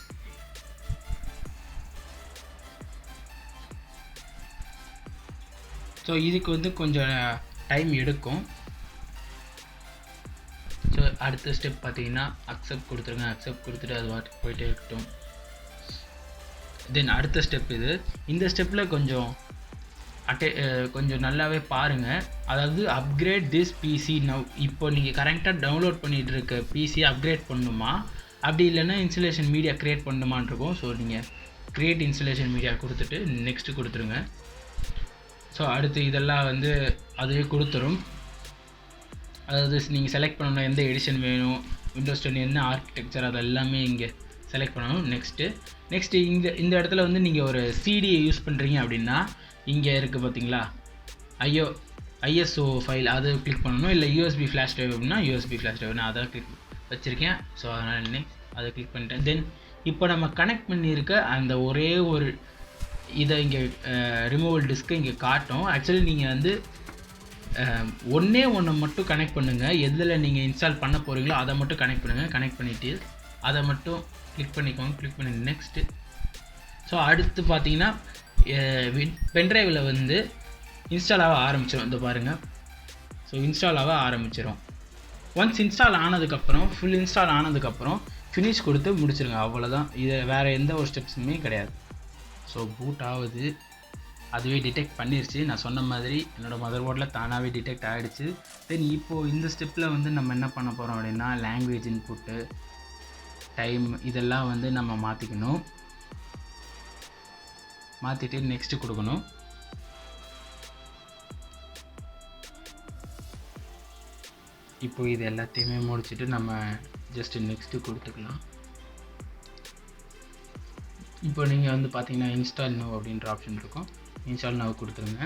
ஸோ இதுக்கு வந்து கொஞ்சம் டைம் எடுக்கும். ஸோ அடுத்த ஸ்டெப் பார்த்தீங்கன்னா அக்செப்ட் கொடுத்துருங்க. அக்செப்ட் கொடுத்துட்டு அது வாட்டுக்கு போயிட்டே இருக்கட்டும். தென் அடுத்த ஸ்டெப் இந்த ஸ்டெப்பில் கொஞ்சம் நல்லாவே பாருங்கள். அதாவது அப்கிரேட் திஸ் பிசி நவ். இப்போ நீங்கள் கரெக்டாக டவுன்லோட் பண்ணிகிட்டு இருக்க பிசி அப்கிரேட் பண்ணணுமா, அப்படி இல்லைன்னா இன்ஸ்டலேஷன் மீடியா க்ரியேட் பண்ணணுமான்னு இருக்கும். ஸோ நீங்கள் க்ரியேட் இன்ஸ்டலேஷன் மீடியா கொடுத்துட்டு நெக்ஸ்ட்டு கொடுத்துருங்க. ஸோ அடுத்து இதெல்லாம் வந்து அதுவே கொடுத்துரும். அதாவது நீங்கள் செலக்ட் பண்ணணும் எந்த எடிஷன் வேணும், விண்டோஸ் 10 என்ன ஆர்கிடெக்சர், அது எல்லாமே இங்கே செலக்ட் பண்ணணும். நெக்ஸ்ட்டு இந்த இடத்துல வந்து நீங்கள் ஒரு சிடியை யூஸ் பண்ணுறீங்க அப்படின்னா இங்கே இருக்குது பார்த்தீங்களா, ஐஎஸ்ஓ ஃபைல், அதை கிளிக் பண்ணணும். இல்லை யூஎஸ்பி ஃப்ளாஷ் ட்ரைவ் அப்படின்னா யூஎஸ்பி ஃப்ளாஷ் ட்ரைவ் நான் அதை கிளிக் வச்சுருக்கேன். ஸோ அதனால் அதை கிளிக் பண்ணிட்டேன். தென் இப்போ நம்ம கனெக்ட் பண்ணியிருக்க அந்த ஒரே ஒரு இதை இங்கே ரிமூவல் டிஸ்க்கை இங்கே காட்டும். ஆக்சுவலி நீங்கள் வந்து ஒன்று மட்டும் கனெக்ட் பண்ணுங்கள். எதில் நீங்கள் இன்ஸ்டால் பண்ண போகிறீங்களோ அதை மட்டும் கனெக்ட் பண்ணுங்கள். கனெக்ட் பண்ணிவிட்டு அதை மட்டும் கிளிக் பண்ணிக்கோங்க. கிளிக் பண்ணி நெக்ஸ்ட்டு. ஸோ அடுத்து பார்த்தீங்கன்னா பென்ட்ரைவில் வந்து இன்ஸ்டால் ஆக ஆரம்பிச்சிடும். இந்த பாருங்கள், ஸோ இன்ஸ்டால் ஆக ஆரம்பிச்சிடும். ஒன்ஸ் இன்ஸ்டால் ஆனதுக்கப்புறம் ஃபுல் இன்ஸ்டால் ஆனதுக்கப்புறம் ஃபினிஷ் கொடுத்து முடிச்சிருங்க. அவ்வளோதான். இது வேறு எந்த ஒரு ஸ்டெப்ஸுமே கிடையாது. ஸோ பூட் ஆகுது, அதுவே டிடெக்ட் பண்ணிருச்சு. நான் சொன்ன மாதிரி என்னோடய மதர் போர்டில் தானாகவே டிடெக்ட் ஆகிடுச்சு. தென் இப்போது இந்த ஸ்டெப்பில் வந்து நம்ம என்ன பண்ண போகிறோம் அப்படின்னா லாங்குவேஜ் இன்புட்டு, டைம் இதெல்லாம் வந்து நம்ம மாற்றிக்கணும். மாற்றிட்டு நெக்ஸ்ட்டு கொடுக்கணும். இப்போ இது எல்லாத்தையுமே முடிச்சுட்டு நம்ம ஜஸ்ட்டு நெக்ஸ்ட்டு கொடுத்துக்கலாம். இப்போ நீங்கள் வந்து பார்த்தீங்கன்னா இன்ஸ்டால் நவ் அப்படின்ற ஆப்ஷன் இருக்கும். இன்ஸ்டால் நவ் கொடுத்துருங்க.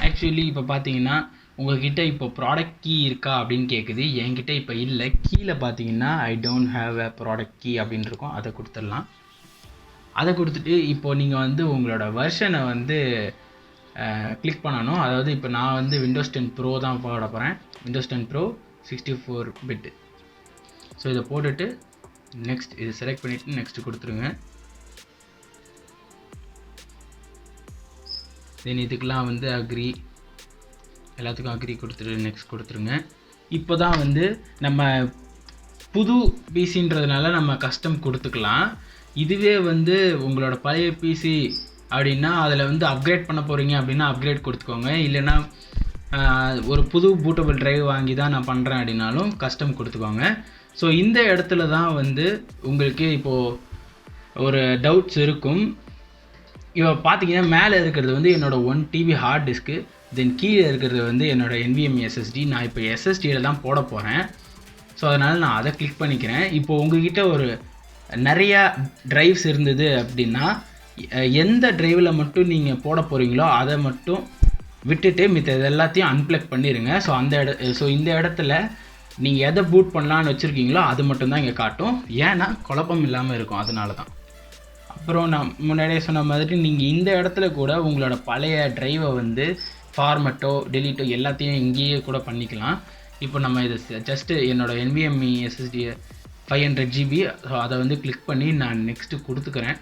ஆக்சுவலி இப்போ பார்த்தீங்கன்னா உங்கள்கிட்ட இப்போ ப்ராடக்ட் கீ இருக்கா அப்படின்னு கேட்குது. என்கிட்ட இப்போ இல்லை. கீழே பார்த்தீங்கன்னா I don't have a product key அப்படின்னு இருக்கும். அதை கொடுத்துடலாம். அதை கொடுத்துட்டு இப்போது நீங்கள் வந்து உங்களோட வெர்ஷனை வந்து கிளிக் பண்ணணும். அதாவது இப்போ நான் வந்து விண்டோஸ் 10 ப்ரோ தான் போட போகிறேன். Windows 10 bro 64 bit. ஸோ இதை போட்டுட்டு நெக்ஸ்ட் இது செலக்ட் பண்ணிவிட்டு நெக்ஸ்ட்டு கொடுத்துருங்க. தென் இதுக்கெலாம் வந்து அக்ரி, எல்லாத்துக்கும் அக்ரி கொடுத்துட்டு நெக்ஸ்ட் கொடுத்துருங்க. இப்போ தான் வந்து நம்ம புது பிசின்றதுனால நம்ம கஸ்டம் கொடுத்துக்கலாம். இதுவே வந்து உங்களோட பழைய பிசி அப்படின்னா அதில் வந்து அப்கிரேட் பண்ண போகிறீங்க அப்படின்னா அப்கிரேட் கொடுத்துக்கோங்க. இல்லைன்னா ஒரு புது பூட்டபிள் ட்ரைவ் வாங்கி தான் நான் பண்ணுறேன் அப்படின்னாலும் கஸ்டம் கொடுத்துக்கோங்க. ஸோ இந்த இடத்துல தான் வந்து உங்களுக்கு இப்போது ஒரு டவுட்ஸ் இருக்கும். இப்போ பார்த்தீங்கன்னா மேலே இருக்கிறது வந்து என்னோடய 1 TB ஹார்ட் டிஸ்க்கு, தென் கீழே இருக்கிறது வந்து என்னோடய NVMe SSD. நான் இப்போ SSDயில் தான் போட போகிறேன். ஸோ அதனால் நான் அதை கிளிக் பண்ணிக்கிறேன். இப்போது உங்கள்கிட்ட ஒரு நிறையா ட்ரைவ்ஸ் இருந்தது அப்படின்னா எந்த ட்ரைவில் மட்டும் நீங்கள் போட போகிறீங்களோ அதை மட்டும் விட்டுட்டு மித்த எல்லாத்தையும் அன்பிளக் பண்ணிடுங்க. ஸோ இந்த இடத்துல நீங்கள் எதை பூட் பண்ணலான்னு வச்சுருக்கீங்களோ அது மட்டும்தான் இங்கே காட்டும். ஏன்னா குழப்பம் இல்லாமல் இருக்கும். அதனால தான். அப்புறம் நான் முன்னாடியே சொன்ன மாதிரி நீங்கள் இந்த இடத்துல கூட உங்களோட பழைய ட்ரைவை வந்து ஃபார்மேட்டோ டெலீட்டோ எல்லாத்தையும் இங்கேயே கூட பண்ணிக்கலாம். இப்போ நம்ம இது ஜஸ்ட்டு என்னோடய NVMe SSD 500 GB, ஸோ அதை வந்து கிளிக் பண்ணி நான் நெக்ஸ்ட்டு கொடுத்துக்கிறேன்.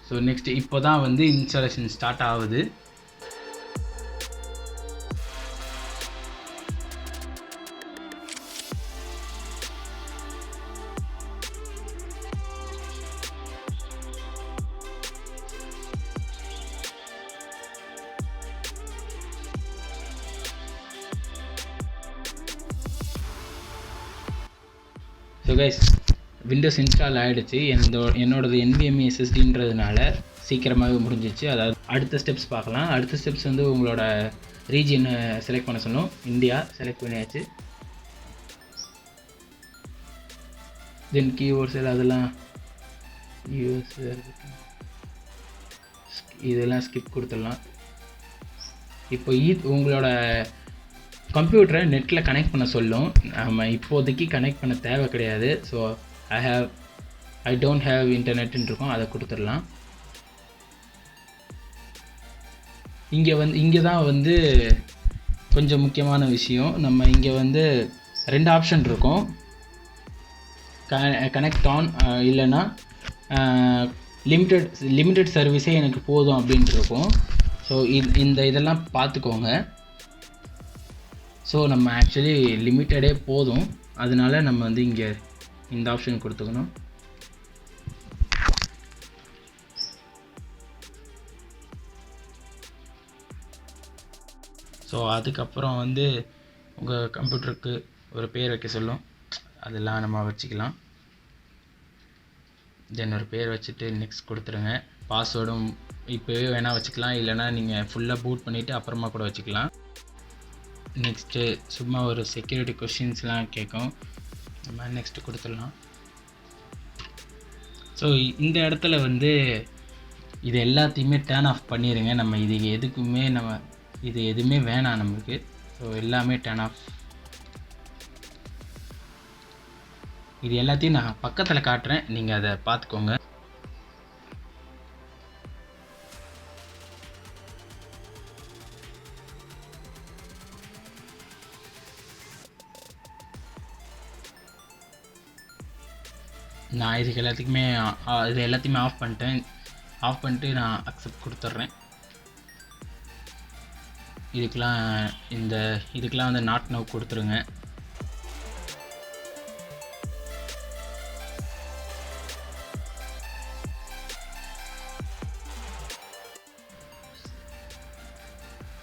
ஸோ நெக்ஸ்ட்டு இப்போ தான் வந்து இன்ஸ்டாலேஷன் ஸ்டார்ட் ஆகுது. ஸோ கைஸ் விண்டோஸ் இன்ஸ்டால் ஆகிடுச்சு. என்னோடது NVMe SSDன்றதுனால சீக்கிரமாகவே முடிஞ்சிச்சு. அதாவது அடுத்த ஸ்டெப்ஸ் பார்க்கலாம். அடுத்த ஸ்டெப்ஸ் வந்து உங்களோட ரீஜியனை செலக்ட் பண்ண சொன்னோம். இந்தியா செலக்ட் பண்ணியாச்சு. தென் கீவேர்ட்ஸ் அதெல்லாம் யூஎஸ் இதெல்லாம் ஸ்கிப் கொடுத்துடலாம். இப்போ உங்களோட கம்ப்யூட்டரை நெட்டில் கனெக்ட் பண்ண சொல்லும். நம்ம இப்போதைக்கு கனெக்ட் பண்ண தேவை கிடையாது. ஸோ ஐ டோன்ட் ஹேவ் இன்டர்நெட்னு இருக்கும். அதை கொடுத்துடலாம். இங்கே தான் வந்து கொஞ்சம் முக்கியமான விஷயம். நம்ம இங்கே வந்து 2 ஆப்ஷன் இருக்கும். கனெக்ட் ஆன் இல்லைன்னா லிமிட்டட் சர்வீஸே எனக்கு போதும் அப்படின்ட்டு இருக்கும். ஸோ இதெல்லாம் பார்த்துக்கோங்க. ஸோ நம்ம ஆக்சுவலி லிமிட்டடே போதும். அதனால நம்ம வந்து இங்கே இந்த ஆப்ஷன் கொடுத்துக்கணும். ஸோ அதுக்கப்புறம் வந்து உங்கள் கம்ப்யூட்டருக்கு ஒரு பேர் வைக்க சொல்லும். அதெல்லாம் நம்ம வச்சுக்கலாம். தென் ஒரு பேர் வச்சுட்டு நெக்ஸ்ட் கொடுத்துருங்க. பாஸ்வேர்டும் இப்போவே வேணால் வச்சுக்கலாம். இல்லைனா நீங்கள் ஃபுல்லாக பூட் பண்ணிவிட்டு அப்புறமா கூட வச்சுக்கலாம். நெக்ஸ்ட்டு சும்மா ஒரு செக்யூரிட்டி கொஷின்ஸ்லாம் கேட்கும். நம்ம நெக்ஸ்ட்டு கொடுத்துடலாம். ஸோ இந்த இடத்துல வந்து இது எல்லாத்தையுமே டர்ன் ஆஃப் பண்ணிடுங்க. நம்ம இது எதுவுமே வேணாம் நம்மளுக்கு. ஸோ எல்லாமே டர்ன் ஆஃப். இது எல்லாத்தையும் நான் பக்கத்தில் காட்டுறேன், நீங்கள் அதை பார்த்துக்கோங்க. நான் இது எல்லாத்தையுமே ஆஃப் பண்ணிட்டேன். ஆஃப் பண்ணிட்டு நான் அக்செப்ட் கொடுத்துட்றேன். இதுக்கெலாம் வந்து நாட் நவ் கொடுத்துருங்க.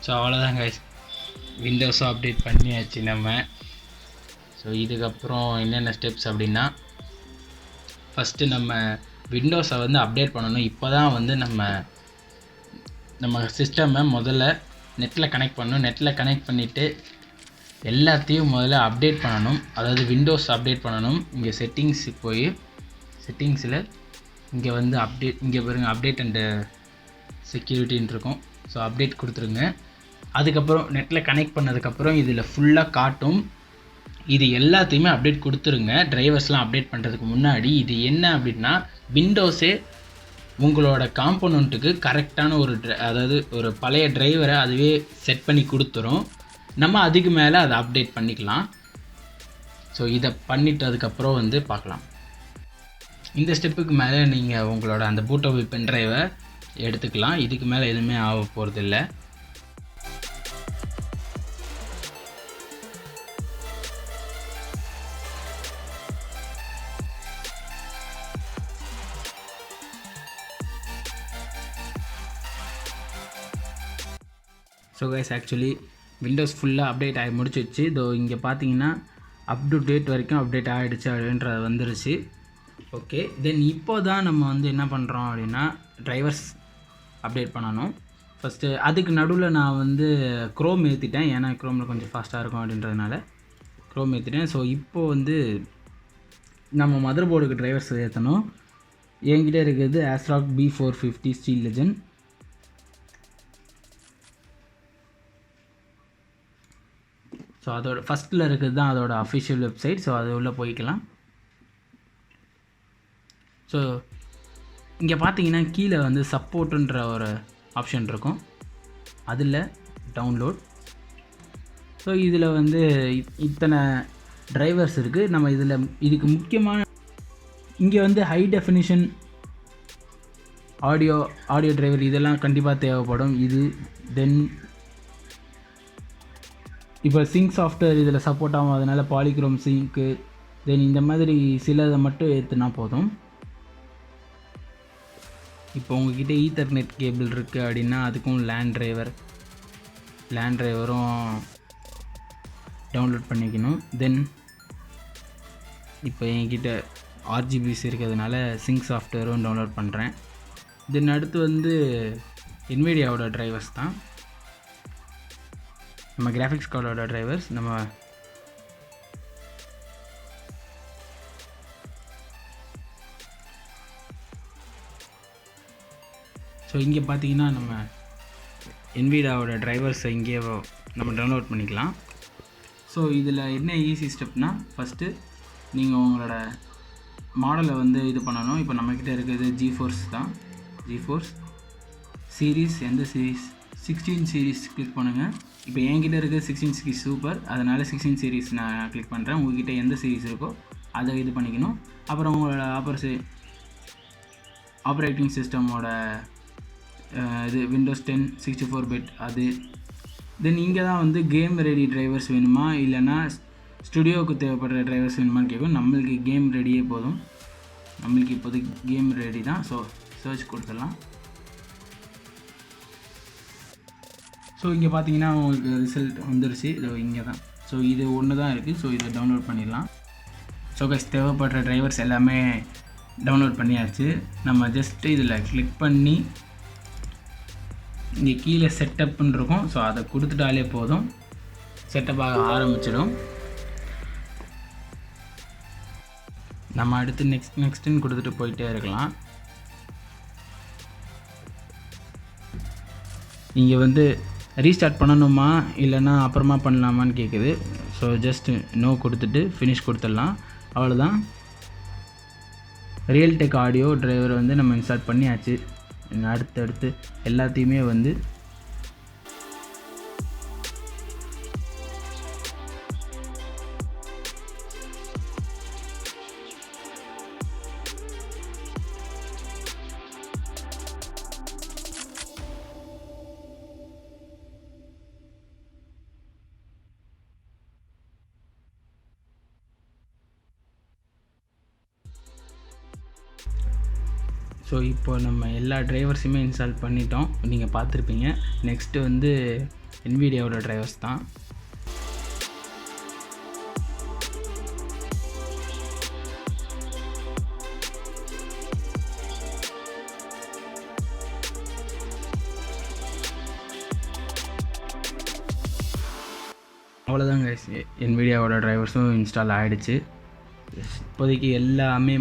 ஸோ அவ்வளோதான் கைஸ், விண்டோஸும் அப்டேட் பண்ணியாச்சு நம்ம. ஸோ இதுக்கப்புறம் என்னென்ன ஸ்டெப்ஸ் அப்படின்னா, ஃபஸ்ட்டு நம்ம விண்டோஸை வந்து அப்டேட் பண்ணணும். இப்போ தான் வந்து நம்ம சிஸ்டமை முதல்ல நெட்டில் கனெக்ட் பண்ணணும். நெட்டில் கனெக்ட் பண்ணிவிட்டு எல்லாத்தையும் முதல்ல அப்டேட் பண்ணணும். அதாவது விண்டோஸ் அப்டேட் பண்ணணும். இங்கே செட்டிங்ஸுக்கு போய் செட்டிங்ஸில் இங்கே வந்து இங்கே பாருங்கள், அப்டேட் அண்டு செக்யூரிட்டின்னு இருக்கும். ஸோ அப்டேட் கொடுத்துருங்க. அதுக்கப்புறம் நெட்டில் கனெக்ட் பண்ணதுக்கப்புறம் இதில் ஃபுல்லாக காட்டும். இது எல்லாத்தையுமே அப்டேட் கொடுத்துருங்க. டிரைவர்ஸ்லாம் அப்டேட் பண்ணுறதுக்கு முன்னாடி இது என்ன அப்படின்னா, விண்டோஸே உங்களோட காம்போனண்ட்டுக்கு கரெக்டான அதாவது ஒரு பழைய டிரைவரை அதுவே செட் பண்ணி கொடுத்துரும். நம்ம அதுக்கு மேலே அதை அப்டேட் பண்ணிக்கலாம். ஸோ இதை பண்ணிட்டதுக்கப்புறம் வந்து பார்க்கலாம். இந்த ஸ்டெப்புக்கு மேலே நீங்கள் உங்களோட அந்த பூட்டபிள் பென் டிரைவை எடுத்துக்கலாம். இதுக்கு மேலே எதுவுமே ஆக போகிறதில்ல. ஸோ கைஸ், ஆக்சுவலி விண்டோஸ் ஃபுல்லாக அப்டேட் ஆகி முடிச்சிடுச்சு. இதோ இங்கே பார்த்தீங்கன்னா அப் டு டேட் வரைக்கும் அப்டேட் ஆகிடுச்சு அப்படின்றது வந்துருச்சு. ஓகே, தென் இப்போ தான் நம்ம வந்து என்ன பண்ணுறோம் அப்படின்னா, டிரைவர்ஸ் அப்டேட் பண்ணணும். ஃபஸ்ட்டு அதுக்கு நடுவில் நான் வந்து க்ரோம் ஏற்றிட்டேன். ஏன்னா க்ரோமில் கொஞ்சம் ஃபாஸ்ட்டாக இருக்கும் அப்படின்றதுனால க்ரோம் ஏற்றிட்டேன். ஸோ இப்போது வந்து நம்ம மதர் போர்டுக்கு டிரைவர்ஸ் ஏற்றணும். என்கிட்ட இருக்கிறது ஆஸ்ட்ராக் B450 ஸ்டீல் லெஜண்ட். ஸோ அதோட ஃபஸ்ட்டில் இருக்கிறது தான் அதோட அஃபிஷியல் வெப்சைட். ஸோ அது உள்ளே போய்க்கலாம். ஸோ இங்கே பார்த்தீங்கன்னா கீழே வந்து சப்போர்ட்டுன்ற ஒரு ஆப்ஷன் இருக்கும். அதில் டவுன்லோட். ஸோ இதில் வந்து இத்தனை டிரைவர்ஸ் இருக்குது. நம்ம இதுக்கு முக்கியமான இங்கே வந்து ஹை டெஃபினிஷன் ஆடியோ டிரைவர் இதெல்லாம் கண்டிப்பாக தேவைப்படும். இது தென் இப்போ சிங்க் சாஃப்ட்வேர் இதில் சப்போர்ட் ஆகும். அதனால் பாலிக்ரோம் சிங்க்கு தென் இந்த மாதிரி சிலதை மட்டும் ஏற்றுனா போதும். இப்போ உங்ககிட்ட ஈத்தர்நெட் கேபிள் இருக்குது அப்படின்னா அதுக்கும் லேண்ட் டிரைவரும் டவுன்லோட் பண்ணிக்கணும். தென் இப்போ என்கிட்ட RGBs இருக்கிறதுனால சிங்க் சாஃப்ட்வேரும் டவுன்லோட் பண்ணுறேன். தென் அடுத்து வந்து NVIDIAவோட டிரைவர்ஸ் தான், நம்ம கிராஃபிக்ஸ் கார்டோட டிரைவர்ஸ். ஸோ இங்கே பார்த்தீங்கன்னா நம்ம NVIDIAவோட டிரைவர்ஸை இங்கேயே நம்ம டவுன்லோட் பண்ணிக்கலாம். ஸோ இதில் என்ன ஈஸி ஸ்டெப்னால், ஃபஸ்ட்டு நீங்கள் உங்களோட மாடலை வந்து இது பண்ணணும். இப்போ நம்மக்கிட்ட இருக்கிறது GeForce தான். GeForce சீரீஸ், எந்த சீரீஸ் 16 சீரீஸ் கிளிக் பண்ணுங்கள். இப்போ என்கிட்ட இருக்குது 16 சீரீஸ் சூப்பர், அதனால் 16 சீரீஸ் நான் கிளிக் பண்ணுறேன். உங்கள்கிட்ட எந்த சீரீஸ் இருக்கோ அதை இது பண்ணிக்கணும். அப்புறம் உங்களோட ஆப்ரேட்டிங் சிஸ்டமோட இது விண்டோஸ் 10 64 பிட் அது. தென் இங்கே தான் வந்து கேம் ரெடி டிரைவர்ஸ் வேணுமா இல்லைனா ஸ்டுடியோவுக்கு தேவைப்படுற டிரைவர்ஸ் வேணுமான்னு கேட்கும். நம்மளுக்கு கேம் ரெடியே போதும். நம்மளுக்கு இப்போதைக்கு கேம் ரெடி தான். ஸோ சர்ச் கொடுத்துடலாம். ஸோ இங்கே பார்த்தீங்கன்னா உங்களுக்கு ரிசல்ட் வந்துருச்சு. இது இங்கே தான். ஸோ இது ஒன்று தான் இருக்குது. ஸோ இதை டவுன்லோட் பண்ணிடலாம். ஸோ கைஸ், தேவைப்படுற டிரைவர்ஸ் எல்லாமே டவுன்லோட் பண்ணியாச்சு. நம்ம ஜஸ்ட்டு இதில் கிளிக் பண்ணி இங்கே கீழே செட்டப்னு இருக்கும். ஸோ அதை கொடுத்துட்டாலே போதும், செட்டப் ஆக ஆரம்பிச்சிடும். நம்ம அடுத்து நெக்ஸ்ட்டுன்னு கொடுத்துட்டு போயிட்டே இருக்கலாம். இங்கே வந்து ரீஸ்டார்ட் பண்ணணுமா இல்லைனா அப்புறமா பண்ணலாமான்னு கேட்குது. ஸோ ஜஸ்ட் நோ கொடுத்துட்டு ஃபினிஷ் கொடுத்துடலாம். அவ்வளோதான். ரியல்டெக் ஆடியோ டிரைவர் வந்து நம்ம இன்ஸ்டால் பண்ணியாச்சு. அடுத்தடுத்து எல்லாத்தையுமே வந்து ஸோ இப்போ நம்ம எல்லா டிரைவர்ஸுமே இன்ஸ்டால் பண்ணிட்டோம், நீங்கள் பார்த்துருப்பீங்க. நெக்ஸ்ட்டு வந்து NVIDIAவோட டிரைவர்ஸ் தான். அவ்வளோதாங்க, NVIDIAவோட டிரைவர்ஸும் இன்ஸ்டால் ஆகிடுச்சு. இப்போதைக்கு எல்லாமே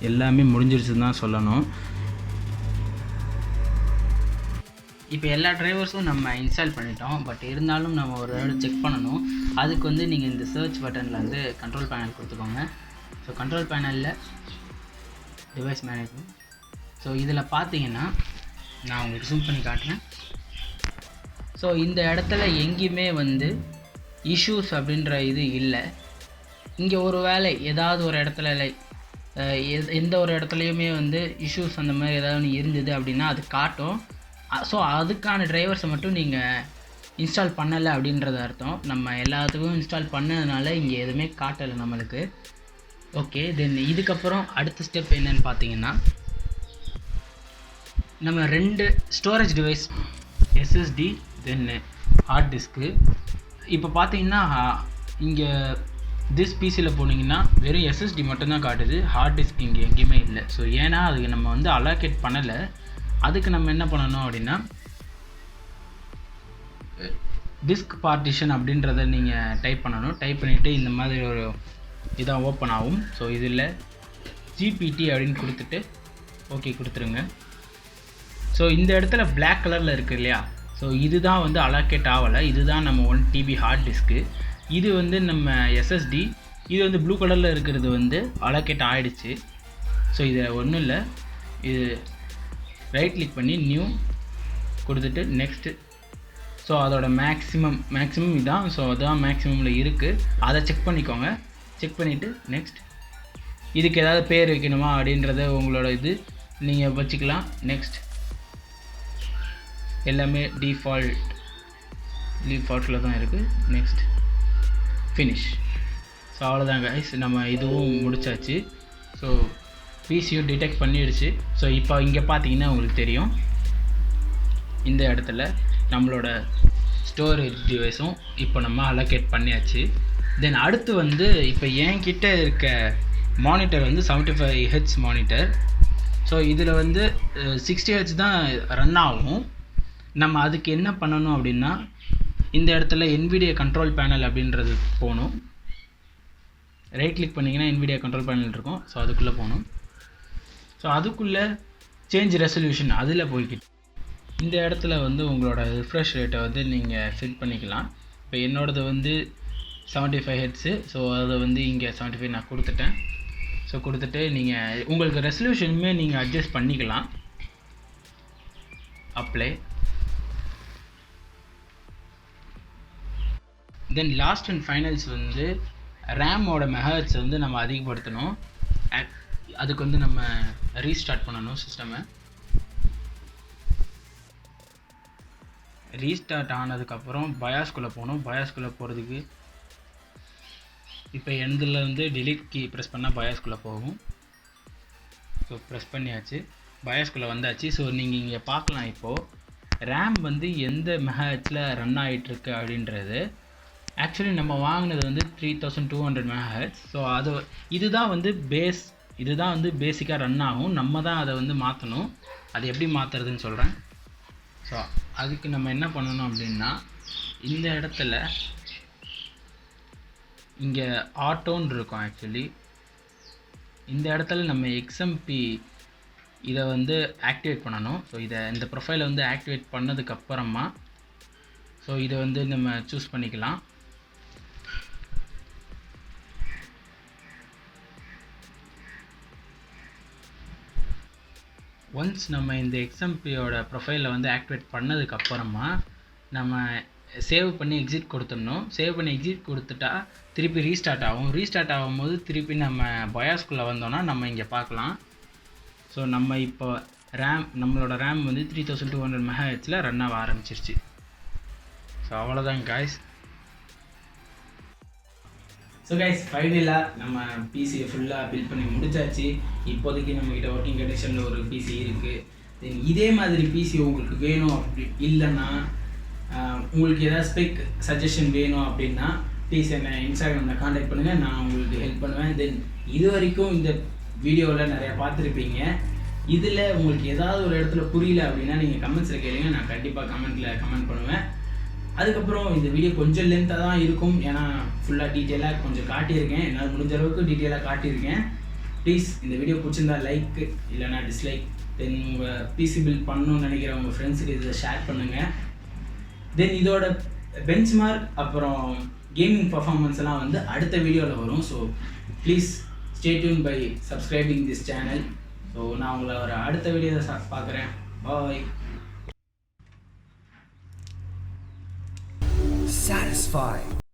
எல்லாமே முடிஞ்சிருச்சுன்னு தான் சொல்லணும். இப்போ எல்லா டிரைவர்ஸும் நம்ம இன்ஸ்டால் பண்ணிட்டோம். பட் இருந்தாலும் நம்ம ஒரு தடவை செக் பண்ணணும். அதுக்கு வந்து நீங்கள் இந்த சர்ச் பட்டனில் வந்து கண்ட்ரோல் பேனல் கொடுத்துக்கோங்க. ஸோ கண்ட்ரோல் பேனலில் டிவைஸ் மேனேஜ்மெண்ட், ஸோ இதில் பார்த்தீங்கன்னா நான் உங்களுக்கு ஜூம் பண்ணி காட்டுறேன். ஸோ இந்த இடத்துல எங்கேயுமே வந்து இஷ்யூஸ் அப்படின்ற இது இல்லை. இங்கே ஒரு வேளை ஏதாவது ஒரு இடத்துல எந்த ஒரு இடத்துலையுமே வந்து இஷ்யூஸ் அந்த மாதிரி ஏதாவது இருந்தது அப்படின்னா அது காட்டும். ஸோ அதுக்கான டிரைவர்ஸை மட்டும் நீங்கள் இன்ஸ்டால் பண்ணலை அப்படின்றது அர்த்தம். நம்ம எல்லாத்துக்கும் இன்ஸ்டால் பண்ணதுனால இங்கே எதுவுமே காட்டலை நம்மளுக்கு. ஓகே, தென் இதுக்கப்புறம் அடுத்த ஸ்டெப் என்னன்னு பார்த்தீங்கன்னா, நம்ம 2 ஸ்டோரேஜ் டிவைஸ், SSD தென் ஹார்ட் டிஸ்க்கு. இப்போ பார்த்தீங்கன்னா இங்கே பிசியில் போனீங்கன்னா வெறும் SSD மட்டும்தான் காட்டுது, ஹார்ட் டிஸ்க் இங்கே எங்கேயுமே இல்லை. ஸோ ஏன்னா அதுக்கு நம்ம வந்து அலோகேட் பண்ணலை. அதுக்கு நம்ம என்ன பண்ணணும் அப்படின்னா, டிஸ்க் பார்ட்டிஷன் அப்படின்றத நீங்கள் டைப் பண்ணணும். டைப் பண்ணிவிட்டு இந்த மாதிரி ஒரு இதான் ஓப்பன் ஆகும். ஸோ இதில் GPT அப்படின்னு கொடுத்துட்டு ஓகே கொடுத்துருங்க. ஸோ இந்த இடத்துல பிளாக் கலரில் இருக்குது இல்லையா, ஸோ இதுதான் வந்து அலோகேட் ஆகலை. இதுதான் நம்ம 1 TB ஹார்ட் டிஸ்க்கு. இது வந்து நம்ம SSD. இது வந்து ப்ளூ கலரில் இருக்கிறது வந்து அலோகேட் ஆகிடுச்சு. ஸோ இது ஒன்றும் இல்லை, இது ரைட் கிளிக் பண்ணி நியூ கொடுத்துட்டு நெக்ஸ்ட்டு. ஸோ அதோட மேக்ஸிமம் இதான். ஸோ அதுதான் மேக்ஸிமமில் இருக்குது, அதை செக் பண்ணிக்கோங்க. செக் பண்ணிவிட்டு நெக்ஸ்ட். இதுக்கு ஏதாவது பேர் வைக்கணுமா அப்படின்றத உங்களோட இது நீங்கள் வச்சுக்கலாம். நெக்ஸ்ட். எல்லாமே டிஃபால்ட்டில் தான் இருக்குது. Next, finish. ஸோ அவ்வளோதான் கைஸ், நம்ம இதுவும் முடிச்சாச்சு. ஸோ பிசியும் டிடெக்ட் பண்ணிடுச்சு. ஸோ இப்போ இங்கே பார்த்தீங்கன்னா உங்களுக்கு தெரியும், இந்த இடத்துல நம்மளோட ஸ்டோரேஜ் டிவைஸும் இப்போ நம்ம அலோகேட் பண்ணியாச்சு. தென் அடுத்து வந்து இப்போ என்கிட்ட இருக்க மானிட்டர் வந்து 75 Hz மானிட்டர். ஸோ இதில் வந்து 60 Hz தான் ரன் ஆகும். நம்ம அதுக்கு என்ன பண்ணணும் அப்படின்னா, இந்த இடத்துல NVIDIA கண்ட்ரோல் பேனல் அப்படின்றது போகணும். ரைட் கிளிக் பண்ணிங்கன்னா NVIDIA கண்ட்ரோல் பேனல் இருக்கும். ஸோ அதுக்குள்ளே போகணும். ஸோ அதுக்குள்ளே சேஞ்ச் ரெசல்யூஷன் அதில் போய்கிட்டு இந்த இடத்துல வந்து உங்களோட ரிஃப்ரெஷ் ரேட்டை வந்து நீங்கள் செட் பண்ணிக்கலாம். இப்போ என்னோடது வந்து 75 Hz. ஸோ அதை வந்து இங்கே 75 நான் கொடுத்துட்டேன். ஸோ கொடுத்துட்டு நீங்கள் உங்களுக்கு ரெசல்யூஷனுமே நீங்கள் அட்ஜஸ்ட் பண்ணிக்கலாம். Apply. Then last and finals வந்து ரேமோட மெகாஹெர்ட்ஸ் வந்து நம்ம அதிகப்படுத்தணும். அதுக்கு வந்து நம்ம ரீஸ்டார்ட் பண்ணணும் சிஸ்டமை. ரீஸ்டார்ட் ஆனதுக்கப்புறம் பயாஸ்குள்ளே போகணும். பயாஸ்குள்ளே போகிறதுக்கு இப்போ எண்டில் வந்து டிலீட் கீ ப்ரெஸ் பண்ணால் பயாஸ்குள்ளே போகும். ஸோ ப்ரெஸ் பண்ணியாச்சு, பயாஸ்குள்ளே வந்தாச்சு. ஸோ நீங்கள் இங்கே பார்க்கலாம், இப்போது ரேம் வந்து எந்த மெகாஹெர்ட்ஸில் ரன் ஆகிட்டுருக்கு அப்படின்றது. ஆக்சுவலி நம்ம வாங்கினது வந்து 3200 MHz. ஸோ இதுதான் வந்து பேசிக்காக ரன் ஆகும். நம்ம தான் அதை வந்து மாற்றணும். அது எப்படி மாற்றுறதுன்னு சொல்கிறேன். ஸோ அதுக்கு நம்ம என்ன பண்ணணும் அப்படின்னா, இந்த இடத்துல இங்கே ஆட்டோன்னு இருக்கும். ஆக்சுவலி இந்த இடத்துல நம்ம XMP இதை வந்து ஆக்டிவேட் பண்ணணும். ஸோ இந்த ப்ரொஃபைலை வந்து ஆக்டிவேட் பண்ணதுக்கப்புறமா ஸோ இதை வந்து நம்ம சூஸ் பண்ணிக்கலாம். ஒன்ஸ் நம்ம இந்த XMPயோட ப்ரொஃபைலை வந்து ஆக்டிவேட் பண்ணதுக்கப்புறமா நம்ம சேவ் பண்ணி எக்ஸிட் கொடுத்துடணும். சேவ் பண்ணி எக்ஸிட் கொடுத்துட்டா திருப்பி ரீஸ்டார்ட் ஆகும். ரீஸ்டார்ட் ஆகும்போது திருப்பி நம்ம பயாஸ்குள்ளே வந்தோன்னா நம்ம இங்கே பார்க்கலாம். ஸோ நம்ம இப்போ நம்மளோட ரேம் வந்து 3200 MHz ரன் ஆக ஆரம்பிச்சிருச்சு. ஸோ அவ்வளோதான் காய்ஸ். ஸோ கைஸ் ஃபைனலாக நம்ம பிசியை ஃபுல்லாக பில்ட் பண்ணி முடிச்சாச்சு. இப்போதைக்கு நம்மக்கிட்ட ஒர்க்கிங் கண்டிஷனில் ஒரு பிசி இருக்குது. தென் இதே மாதிரி பிசி உங்களுக்கு வேணும் அப்படி இல்லைன்னா உங்களுக்கு ஏதாவது ஸ்பெக் சஜஷன் வேணும் அப்படின்னா ப்ளீஸ் என்னை இன்ஸ்டாகிராமில் காண்டாக்ட் பண்ணுங்கள், நான் உங்களுக்கு ஹெல்ப் பண்ணுவேன். தென் இது வரைக்கும் இந்த வீடியோவில் நிறையா பார்த்துருப்பீங்க. இதில் உங்களுக்கு ஏதாவது ஒரு இடத்துல புரியல அப்படின்னா நீங்கள் கமெண்ட்ஸில் கேளுங்க, நான் கண்டிப்பாக கமெண்ட் பண்ணுவேன். அதுக்கப்புறம் இந்த வீடியோ கொஞ்சம் லென்த்தாக தான் இருக்கும், ஏன்னா ஃபுல்லாக டீட்டெயிலாக கொஞ்சம் காட்டியிருக்கேன், என்னால் முடிஞ்ச அளவுக்கு டீட்டெயிலாக காட்டியிருக்கேன். ப்ளீஸ் இந்த வீடியோ பிடிச்சிருந்தா லைக் இல்லைனா டிஸ்லைக். தென் உங்கள் பிசி பில்ட் பண்ணணும்னு நினைக்கிற உங்கள் ஃப்ரெண்ட்ஸுக்கு இதை ஷேர் பண்ணுங்கள். தென் இதோட பெஞ்ச்மார்க் அப்புறம் கேமிங் பர்ஃபார்மன்ஸ் எல்லாம் வந்து அடுத்த வீடியோவில் வரும். So please stay tune by subscribing this channel. So நான் உங்களை ஒரு அடுத்த வீடியோவில் பார்க்குறேன். பாய். Satisfied.